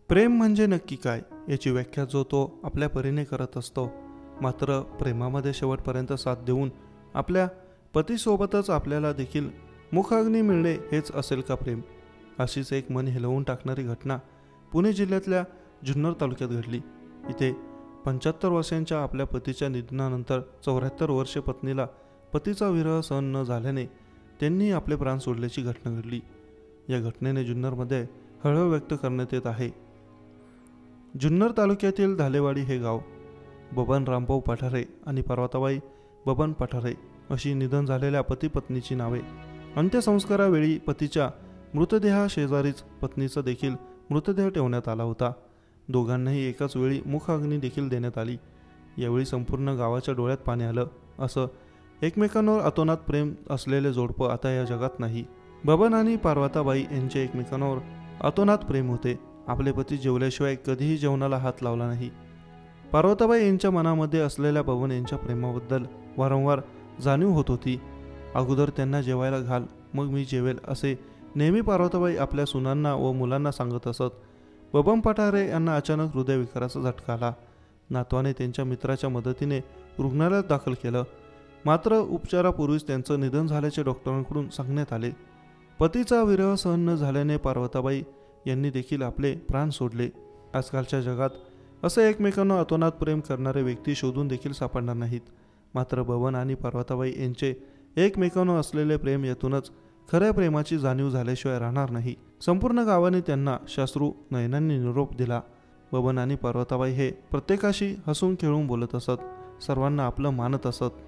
प्रेम म्हणजे नक्की काय याची व्याख्या जो तो आपल्या परीने करत असतो, मात्र प्रेमामध्ये शेवटपर्यंत साथ देऊन आपल्या पतीसोबतच आपल्याला देखील मुखाग्नी मिळणे हेच असेल का प्रेम? अशीच एक मन हिलवून टाकणारी घटना पुणे जिल्ह्यातल्या जुन्नर तालुक्यात घडली. इथे 75 वर्षांच्या आपल्या पतीच्या निधनानंतर 74 वर्षे पत्नीला पतीचा विरह सहन न झाल्याने त्यांनी आपले प्राण सोडल्याची घटना घडली. या घटनेने जुन्नरमध्ये हळहळ व्यक्त करण्यात येत आहे. जुन्नर तालुक्यातील धालेवाडी हे गाव. बबन रामभाऊ पठारे आणि पार्वताबाई बबन पठारे अशी निधन झालेल्या पती पत्नीची नावे. अंत्यसंस्कारावेळी पतीच्या मृतदेहाशेजारीच पत्नीचा देखील मृतदेह ठेवण्यात आला होता. दोघांनाही एकाच वेळी मुखाग्नी देखील देण्यात आली. यावेळी संपूर्ण गावाच्या डोळ्यात पाणी आलं. असं एकमेकांवर अतोनात प्रेम असलेले जोडपं आता या जगात नाही. बबन आणि पार्वताबाई यांचे एकमेकांवर अतोनात प्रेम होते. आपले पती जेवल्याशिवाय कधीही जेवणाला हात लावला नाही. पार्वताबाई यांच्या मनामध्ये असलेल्या बबन यांच्या प्रेमाबद्दल वारंवार जाणीव होत होती. अगोदर त्यांना जेवायला घाल, मग मी जेवेल असे नेहमी पार्वताबाई आपल्या सुनांना व मुलांना सांगत असत. बबन पठारे यांना अचानक हृदयविकाराचा झटका आला. नातवाने त्यांच्या मित्राच्या मदतीने रुग्णालयात दाखल केलं, मात्र उपचारापूर्वीच त्यांचं निधन झाल्याचे डॉक्टरांकडून सांगण्यात आले. पतीचा विरह सहन न झाल्याने पार्वताबाई यांनी देखील आपले प्राण सोडले. आजकालच्या जगात असे एकमेकांना अतोनात प्रेम करणारे व्यक्ती शोधून देखील सापडणार नाहीत. मात्र बबन आणि पार्वताबाई यांचे एकमेकांवर असलेले प्रेम यातूनच खऱ्या प्रेमाची जाणीव झाल्याशिवाय राहणार नाही. संपूर्ण गावाने त्यांना साश्रू नयनांनी निरोप दिला. बबन आणि पार्वताबाई हे प्रत्येकाशी हसून खेळून बोलत असत, सर्वांना आपलं मानत असत.